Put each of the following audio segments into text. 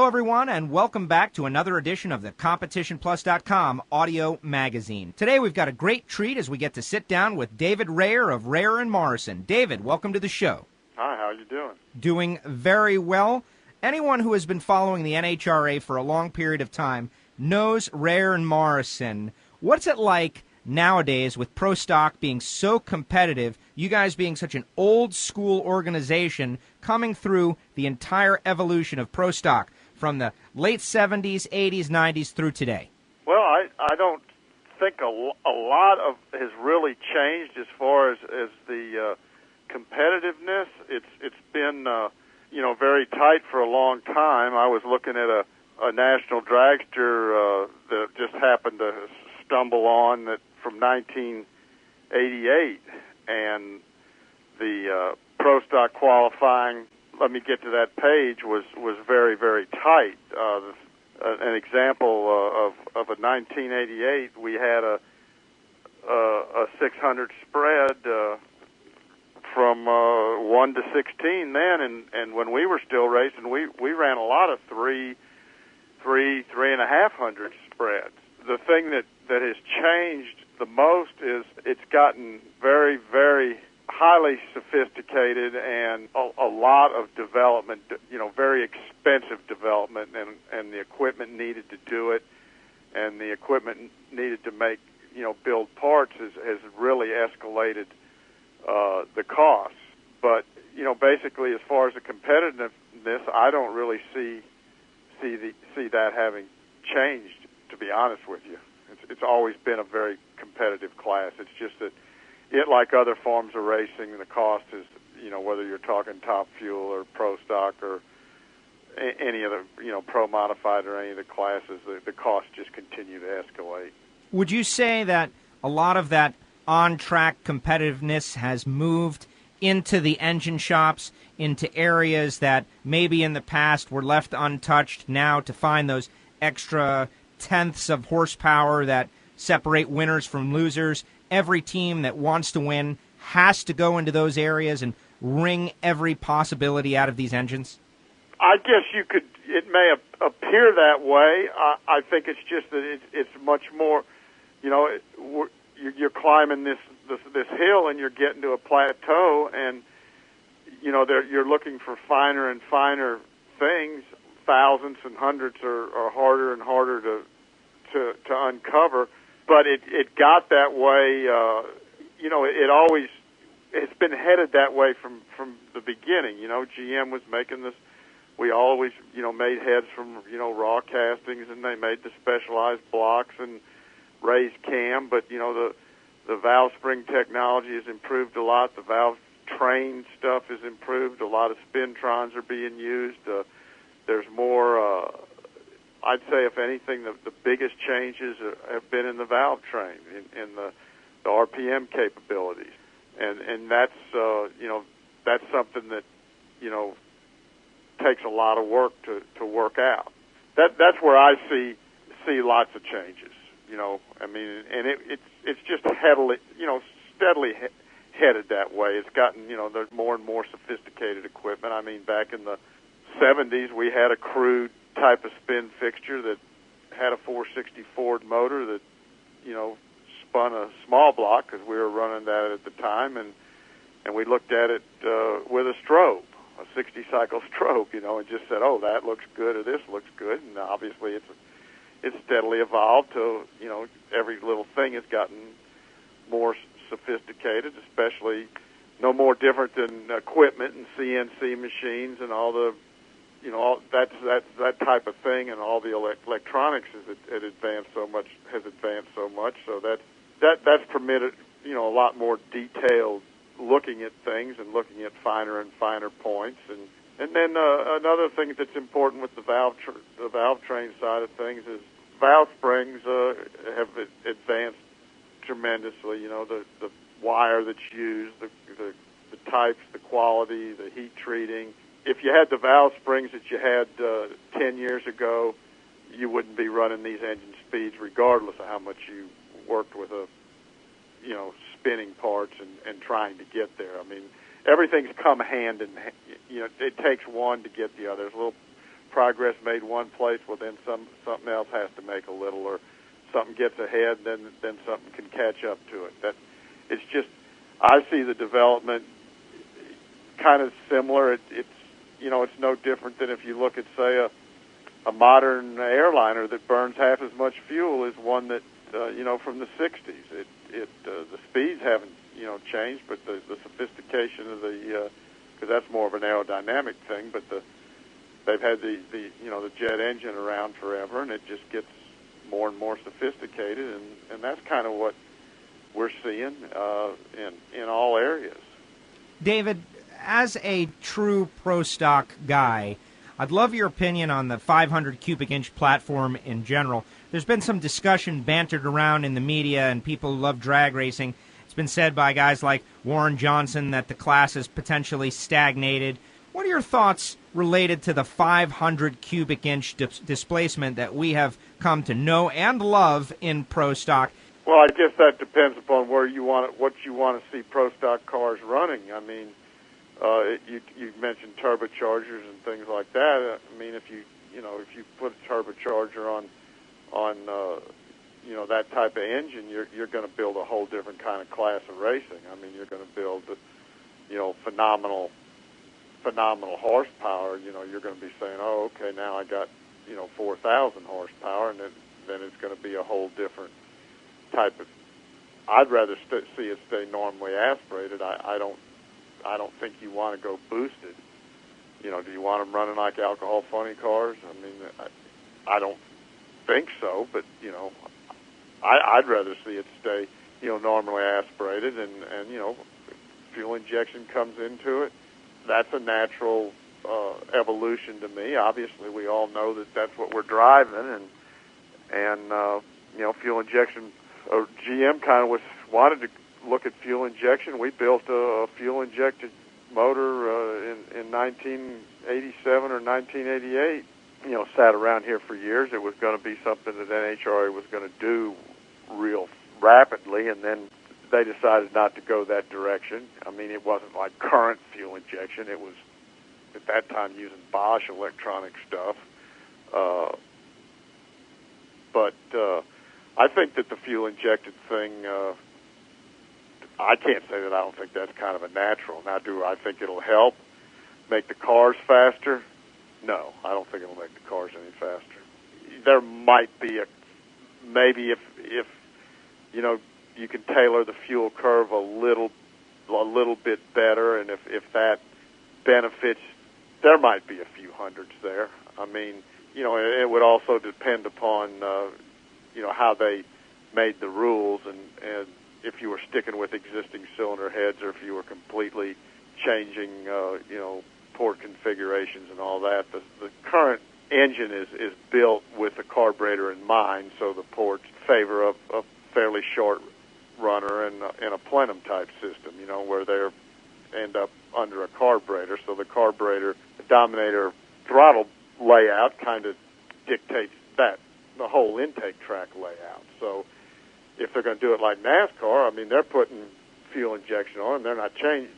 Hello, everyone, and welcome back to another edition of the CompetitionPlus.com audio magazine. Today, we've got a great treat as we get to sit down with David Reher of reher-morrison. David, welcome to the show. Hi, how are you doing? Doing very well. Anyone who has been following the NHRA for a long period of time knows reher-morrison. What's it like nowadays with pro stock being so competitive, you guys being such an old-school organization coming through the entire evolution of pro stock from the late 70s, 80s, 90s through today? Well, I don't think a lot of has really changed as far as the competitiveness. It's been very tight for a long time. I was looking at a national dragster that just happened to stumble on that from 1988, and the pro stock qualifying, let me get to that page, was very, very tight. An example of a 1988, we had a 600 spread from 1 to 16 then, and when we were still racing, we ran a lot of 3.500 spreads. The thing that has changed the most is it's gotten very, very highly sophisticated and a lot of development, very expensive development, and the equipment needed to do it, and the equipment needed to make, build parts has really escalated the costs. But, basically as far as the competitiveness, I don't really see that having changed, to be honest with you. It's always been a very competitive class. It's just that like other forms of racing, the cost is, whether you're talking Top Fuel or Pro Stock or any of the, Pro Modified or any of the classes, the costs just continue to escalate. Would you say that a lot of that on-track competitiveness has moved into the engine shops, into areas that maybe in the past were left untouched, now to find those extra tenths of horsepower that separate winners from losers? Every team that wants to win has to go into those areas and wring every possibility out of these engines? I guess it may appear that way. I think it's just that it's much more, you're climbing this hill and you're getting to a plateau, and, you're looking for finer and finer things. Thousandths and hundredths are harder and harder to uncover. But it got that way, it's been headed that way from the beginning. GM was making this, we always, made heads from, raw castings, and they made the specialized blocks and raised cam. But, the valve spring technology has improved a lot. The valve train stuff has improved. A lot of spintrons are being used. There's more, I'd say, if anything, the biggest changes have been in the valve train, in the RPM capabilities, and that's that's something that takes a lot of work to work out. That's where I see lots of changes. And it's just steadily headed that way. It's gotten there's more and more sophisticated equipment. Back in the 70s, we had a crude type of spin fixture that had a 460 Ford motor that, spun a small block, because we were running that at the time, and we looked at it with a strobe, a 60-cycle strobe, and just said, oh, that looks good, or this looks good, and obviously it's steadily evolved to, every little thing has gotten more sophisticated, especially no more different than equipment and CNC machines and all the all that type of thing, and all the electronics has advanced so much. So that's permitted a lot more detailed looking at things and looking at finer and finer points. And then another thing that's important with the valve train side of things is valve springs have advanced tremendously. The wire that's used, the types, the quality, the heat treating. If you had the valve springs that you had 10 years ago, you wouldn't be running these engine speeds regardless of how much you worked with spinning parts and trying to get there. Everything's come hand in hand. It takes one to get the other. There's a little progress made one place, well, then something else has to make a little, or something gets ahead, then something can catch up to it. It's just, I see the development kind of similar. It's no different than if you look at, say, a modern airliner that burns half as much fuel as one that from the 60s. The speeds haven't changed, but the sophistication of because that's more of an aerodynamic thing. But they've had the jet engine around forever, and it just gets more and more sophisticated, and that's kind of what we're seeing in all areas. David, as a true pro stock guy, I'd love your opinion on the 500 cubic inch platform in general. There's been some discussion bantered around in the media, and people who love drag racing. It's been said by guys like Warren Johnson that the class is potentially stagnated. What are your thoughts related to the 500 cubic inch displacement that we have come to know and love in pro stock? Well, I guess that depends upon what you want to see pro stock cars running. I mean, you mentioned turbochargers and things like that. I mean, if you put a turbocharger on that type of engine, you're going to build a whole different kind of class of racing. I mean, you're going to build phenomenal horsepower. You're going to be saying, oh, okay, now I got 4,000 horsepower, and then it's going to be a whole different type of. I'd rather see it stay normally aspirated. I don't think you want to go boosted. Do you want them running like alcohol funny cars? I mean, I don't think so, but I'd rather see it stay normally aspirated, and fuel injection comes into it. That's a natural evolution to me. Obviously, we all know that that's what we're driving, and fuel injection. GM kind of wanted to look at fuel injection. We built a fuel-injected motor in 1987 or 1988. Sat around here for years. It was going to be something that NHRA was going to do real rapidly, and then they decided not to go that direction. I mean, it wasn't like current fuel injection. It was, at that time, using Bosch electronic stuff. But I think that the fuel-injected thing, I can't say that I don't think that's kind of a natural. Now, do I think it'll help make the cars faster? No, I don't think it'll make the cars any faster. There might be maybe if you can tailor the fuel curve a little bit better, and if that benefits, there might be a few hundreds there. I mean, it would also depend upon how they made the rules, and if you were sticking with existing cylinder heads, or if you were completely changing port configurations and all that. The current engine is built with the carburetor in mind, so the ports favor a fairly short runner and a plenum type system, where they end up under a carburetor. So the carburetor, the Dominator throttle layout kind of dictates the whole intake track layout. So if they're going to do it like NASCAR, I mean, they're putting fuel injection on, and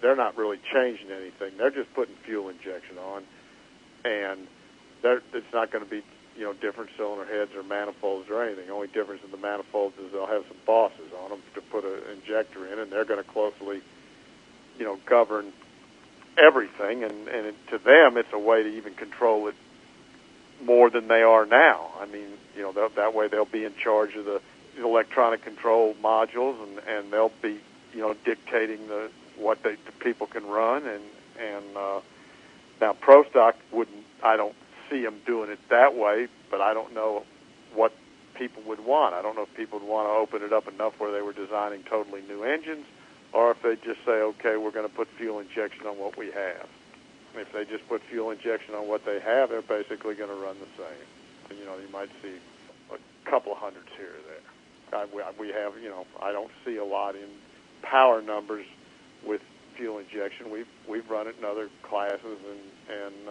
they're not really changing anything. They're just putting fuel injection on, and it's not going to be different cylinder heads or manifolds or anything. The only difference in the manifolds is they'll have some bosses on them to put an injector in, and they're going to closely govern everything, and to them it's a way to even control it more than they are now. I mean, that way they'll be in charge of the electronic control modules, and they'll be dictating what the people can run, and now pro stock wouldn't. I don't see them doing it that way, but I don't know what people would want. I don't know if people would want to open it up enough where they were designing totally new engines, or if they just say, okay, we're going to put fuel injection on what we have. If they just put fuel injection on what they have, they're basically going to run the same. You might see a couple of hundreds here or there. We have, I don't see a lot in power numbers with fuel injection. We've run it in other classes, and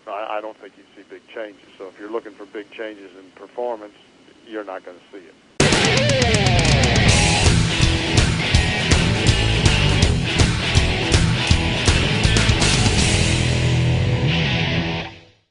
I don't think you'd see big changes. So if you're looking for big changes in performance, you're not going to see it.